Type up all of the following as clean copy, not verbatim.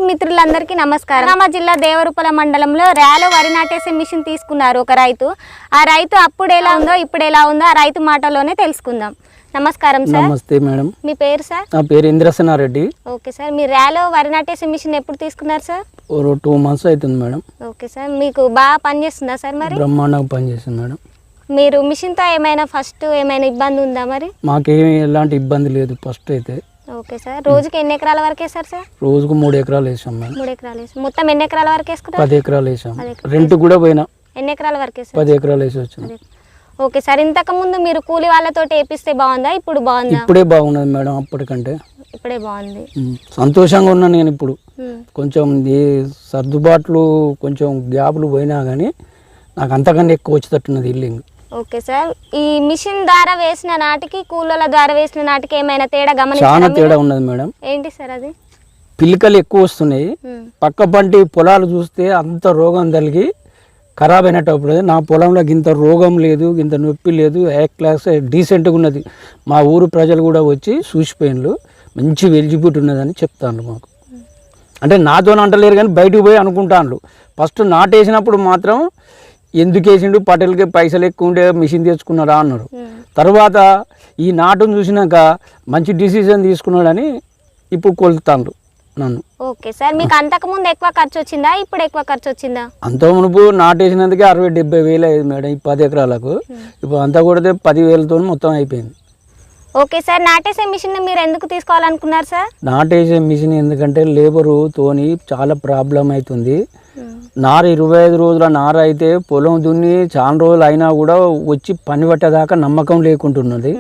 మిత్రులందరికీ నమస్కారం. మా జిల్లా దేవరూపల మండలంలో ర్యాలో వరి నాటేసే మిషన్ తీసుకున్నారు ఒక రైతు. ఆ రైతు అప్పుడు ఎలా ఉందో ఇప్పుడు ఎలా ఉందో ఆ రైతు మాటలోనే తెలుసుకుందాం. నమస్కారం సార్. నమస్తే మేడం. మీ పేరు సార్? నా పేరు ఇంద్రసేనారెడ్డి. ఓకే సార్, మీరు ర్యాలో వరి నాటేసే మిషన్ ఎప్పుడు తీసుకున్నారు సార్? 2 months అవుతుంది మేడం. ఓకే సార్, మీకు బాగా పనిచేస్తుందా సార్? మరి బ్రహ్మాండంగా పనిచేస్తుంది మేడం. మీరు మిషన్తో ఏమైనా ఇబ్బంది ఉందా? మరి మాకేమి ఎలాంటి ఇబ్బంది లేదు ఫస్ట్ అయితే. ఓకే సార్, రోజుకి ఎన్ని ఎకరాల వరకు వేస్తారు సార్? రోజుకు 3 ఎకరాలు వేసాం మేడం. 3 ఎకరాలు వేసాం. మొత్తం ఎన్ని ఎకరాల వరకు వేసుకుంటారు? 10 ఎకరాలు వేసాం. రెంట్ కూడా పోయినా. ఎన్ని ఎకరాల వరకు వేసారు? 10 ఎకరాలు వేసి వచ్చాం. ఓకే సార్, ఇంతకు ముందు మీరు కూలి వాళ్ళతో వేపిస్తే బాగుందా, ఇప్పుడు బాగుందా? ఇప్పుడే బాగున్నది మేడం, అప్పటికంటే ఇప్పుడే బాగుంది. సంతోషంగా ఉన్నాను నేను ఇప్పుడు. కొంచెం ఈ సర్దుబాట్లు కొంచెం గ్యాప్లు పోయినా కానీ నాకు అంతకన్నా ఎక్కువ వచ్చేటట్టున్నది ఇల్లింగ్. ఓకే సార్, ఈ మిషన్ ద్వారా వేసిన నాటికి కూలీల ద్వారా వేసిన నాటికి ఏమైనా తేడా గమనించారా? చాలా తేడా ఉన్నది మేడం. ఏంటి సార్ అది? పిలికలు ఎక్కువ వస్తున్నాయి. పక్క పంటి పొలాలు చూస్తే అంత రోగం కలిగి ఖరాబ్ అయినప్పుడు నా పొలంలో ఇంత రోగం లేదు, ఇంత నొప్పి లేదు, క్లాస్ డీసెంట్గా ఉన్నది. మా ఊరు ప్రజలు కూడా వచ్చి చూసిపోయినలు మంచి వెలిజిబిలిటీ ఉన్నదని చెప్తాను మాకు. అంటే నాతో అంటలేరు కానీ బయటకు పోయి అనుకుంటాను. ఫస్ట్ నాటేసినప్పుడు మాత్రం ఎందుకు వేసిండు, పటేల్కి పైసలు ఎక్కువ ఉండే మిషన్ తెచ్చుకున్నాడా అన్నారు. తర్వాత ఈ నాటును చూసినాక మంచి డిసిజన్ తీసుకున్నాడని ఇప్పుడు కొలుతాను నన్ను. ఓకే సార్, మీకు అంతకు ముందు ఎక్కువ ఖర్చు వచ్చిందా, ఇప్పుడు ఎక్కువ ఖర్చు వచ్చిందా? అంత మునుపు నాటేసినందుకే 60-70 వేలు అయింది మేడం ఈ 10 ఎకరాలకు. ఇప్పుడు అంతా కొడితే 10,000తో మొత్తం అయిపోయింది. ఓకే సార్, నాటేసే మిషన్ మీరు ఎందుకు తీసుకోవాలనుకున్నారు సార్? నాటేసే మిషన్ ఎందుకంటే లేబరుతోని చాలా ప్రాబ్లం అవుతుంది. నార 25 రోజుల నార అయితే పొలం దున్ని చాలా రోజులు అయినా కూడా వచ్చి పని పట్టేదాకా నమ్మకం లేకుంటున్నది.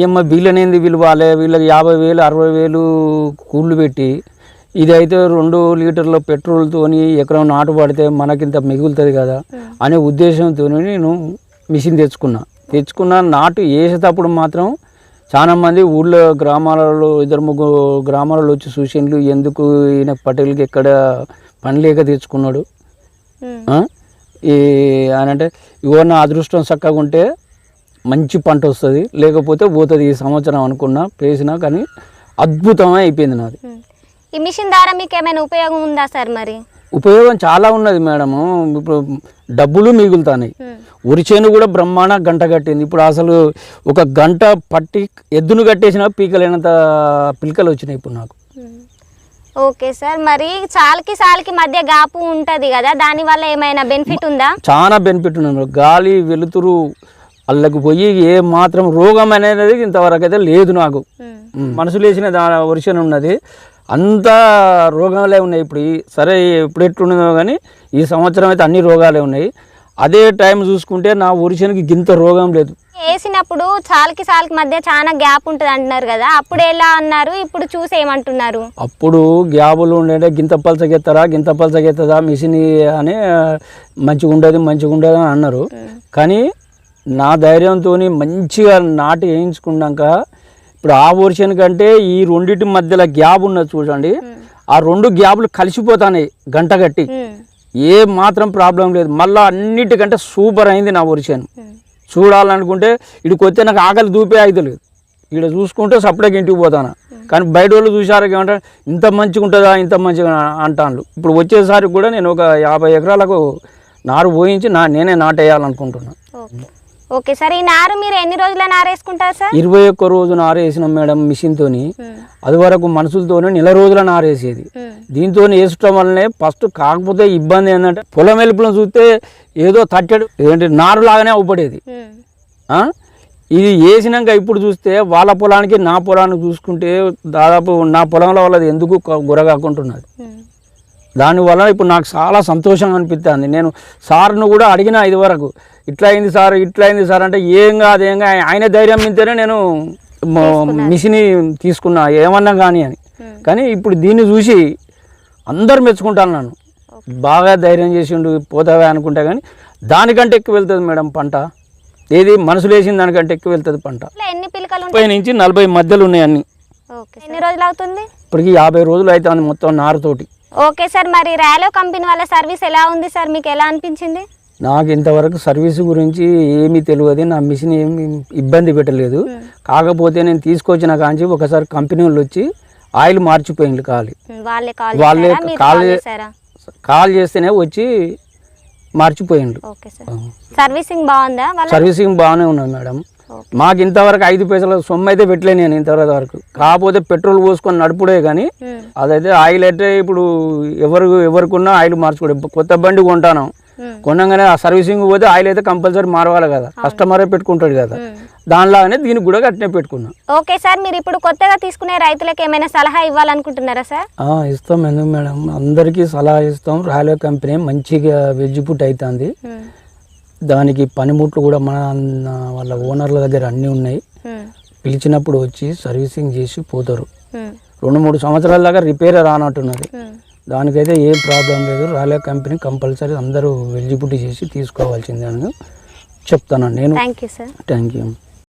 ఏమో వీళ్ళనేంది విలువాలే, వీళ్ళకి 50,000 60,000 కూళ్ళు పెట్టి ఇదైతే 2 లీటర్ల పెట్రోల్తోని ఎకరం నాటు పడితే మనకింత మిగులుతుంది కదా అనే ఉద్దేశంతో నేను మిషన్ తెచ్చుకున్నా. నాటు వేసేటప్పుడు మాత్రం చాలా మంది ఊళ్ళో గ్రామాలలో 2-3 గ్రామాలలో వచ్చి చూసిండ్లు, ఎందుకు ఈయన పటేల్కి ఎక్కడ పని లేక తెచ్చుకున్నాడు అని. అంటే ఇవో నా అదృష్టం చక్కగా ఉంటే మంచి పంట వస్తుంది, లేకపోతే పోతుంది ఈ సంవత్సరం అనుకున్నా వేసినా కానీ అద్భుతమే అయిపోయింది నాది. ఈ మిషన్ ద్వారా మీకు ఏమైనా ఉపయోగం ఉందా సార్? మరి ఉపయోగం చాలా ఉన్నది మేడము. ఇప్పుడు డబ్బులు మిగులుతాయి. ఉరిచేను కూడా బ్రహ్మాండ గంట కట్టింది. ఇప్పుడు అసలు ఒక గంట పట్టి ఎద్దును కట్టేసిన పీకలేనంత పిలకలు వచ్చినాయి ఇప్పుడు నాకు. ఓకే సార్, మరి సాల్కి మధ్య గ్యాప్ ఉంటుంది కదా, దానివల్ల ఏమైనా బెనిఫిట్ ఉందా? చాలా బెనిఫిట్ ఉంది. గాలి వెలుతురు అల్లకి పోయి ఏ మాత్రం రోగం అనేది ఇంతవరకు అయితే లేదు నాకు. మనసులు వేసిన వర్షం ఉన్నది, అంతా రోగాలే ఉన్నాయి. ఇప్పుడు సరే ఎప్పుడు ఎట్లున్నదో కానీ ఈ సంవత్సరం అయితే అన్ని రోగాలే ఉన్నాయి. అదే టైం చూసుకుంటే నా వర్షానికి గింత రోగం లేదు. వేసినప్పుడు సాల్కి మధ్య చాలా గ్యాప్ ఉంటుంది అంటున్నారు కదా, అప్పుడు ఎలా అన్నారు, ఇప్పుడు చూసి ఏమంటున్నారు? అప్పుడు గ్యాబులు ఉండే గింత పలసగెత్తదా మిషన్ అని మంచిగా ఉండదు అని అన్నారు. కానీ నా ధైర్యంతో మంచిగా నాటి వేయించుకున్నాక ఇప్పుడు ఆ వర్షన్ కంటే ఈ రెండింటి మధ్యలో గ్యాప్ ఉన్నది చూడండి, ఆ 2 గ్యాప్లు కలిసిపోతాయి గంట కట్టి. ఏ మాత్రం ప్రాబ్లం లేదు. మళ్ళీ అన్నిటికంటే సూపర్ అయింది నా వర్షన్. చూడాలనుకుంటే ఇక్కడికి వస్తే నాకు ఆకలి దూపే అవుతలేదు. ఇక్కడ చూసుకుంటే సపరేట్గా ఇంటికి పోతాను. కానీ బయట వాళ్ళు చూసారు ఏమంటారు, ఇంత మంచిగా ఉంటుందా, ఇంత మంచిగా అంటాను. ఇప్పుడు వచ్చేసరికి కూడా నేను ఒక 50 ఎకరాలకు నారు పోయించి నేనే నాటేయాలనుకుంటున్నాను. ఓకే సార్, ఈ నారు మీరు ఎన్ని రోజుల నారు వేసుకుంటారు సార్? 21 రోజు నారు వేసినాం మేడం మిషన్తోని. అది వరకు మనుషులతోనే నెల రోజుల నారు వేసేది. దీంతో వేసటం వల్లనే ఫస్ట్ కాకపోతే ఇబ్బంది ఏంటంటే పొలం వెలుపులను చూస్తే ఏదో తట్టడు ఏంటి నారు లాగానే అవుపడేది. ఇది వేసినాక ఇప్పుడు చూస్తే వాళ్ళ పొలానికి నా పొలానికి చూసుకుంటే దాదాపు నా పొలంలో వాళ్ళది ఎందుకు గురగాకుంటున్నది. దానివల్ల ఇప్పుడు నాకు చాలా సంతోషంగా అనిపిస్తుంది. నేను సార్ను కూడా అడిగిన ఇది వరకు, ఇట్లా అయింది సార్ అంటే ఏం కాదు ఆయన ధైర్యం మీదనే నేను మిషన్ తీసుకున్నా ఏమన్నా కానీ అని. కానీ ఇప్పుడు దీన్ని చూసి అందరు మెచ్చుకుంటాను. నన్ను బాగా ధైర్యం చేసిండు పోతావే అనుకుంటా, కానీ దానికంటే ఎక్కువ వెళ్తుంది మేడం పంట. ఏది మనసులు వేసిన దానికంటే ఎక్కువ వెళ్తుంది పంట. 30 నుంచి 40 మధ్యలో ఉన్నాయి అన్ని. ఎన్ని రోజులు అవుతుంది? ఇప్పటికి 50 రోజులు అవుతుంది మొత్తం నారుతోటి. ఓకే సార్, మరి ర్యాలో కంపెనీ వాళ్ళ సర్వీస్ ఎలా ఉంది సార్, మీకు ఎలా అనిపించింది? నాకు ఇంతవరకు సర్వీసు గురించి ఏమీ తెలియదు. నా మిషన్ ఏమి ఇబ్బంది పెట్టలేదు. కాకపోతే నేను తీసుకొచ్చిన కాంచి ఒకసారి కంపెనీ వాళ్ళు వచ్చి ఆయిల్ మార్చిపోయింది వాళ్ళే వాళ్ళే కాల్ చేశారా? కాల్ చేస్తేనే వచ్చి మార్చిపోయిండు. Okay sir. సర్వీసింగ్ బాగుందా? సర్వీసింగ్ బాగానే ఉన్నది మేడం. మాకు ఇంతవరకు 5 పైసల సొమ్ము అయితే పెట్టలే నేను ఇంతవరకు. కాకపోతే పెట్రోల్ పోసుకొని నడుపుడే కానీ అదైతే ఆయిల్ అయితే ఇప్పుడు ఎవరికున్నా ఆయిల్ మార్చుకోవడం. కొత్త బండి కొంటాను, కొనగానే ఆ సర్వీసింగ్ పోతే ఆయిల్ అయితే కంపల్సరీ మారవాలి కదా, కస్టమరే పెట్టుకుంటాడు కదా, దానిలాగానే దీనికి కూడా అట్నే పెట్టుకున్నా. ఓకే సార్, మీరు ఇప్పుడు కొత్తగా తీసుకునే రైతులకు ఏమైనా సలహా ఇవ్వాలనుకుంటున్నారా సార్? ఇస్తాం. ఎందుకు మేడం, అందరికీ సలహా ఇస్తాం. రాయల్ కంపెనీ మంచిగా వెజ్ పుట్ అవుతుంది. దానికి పనిముట్లు కూడా మన వాళ్ళ ఓనర్ల దగ్గర అన్నీ ఉన్నాయి. పిలిచినప్పుడు వచ్చి సర్వీసింగ్ చేసి పోతారు. 2-3 సంవత్సరాల దాకా రిపేర్ రానట్టున్నది. దానికైతే ఏం ప్రాబ్లం లేదు. రాయల్ కంపెనీ కంపల్సరీ అందరూ వెజ్ పుట్టి చేసి తీసుకోవాల్సిందే అని చెప్తాను నేను. Thank you sir. Thank you.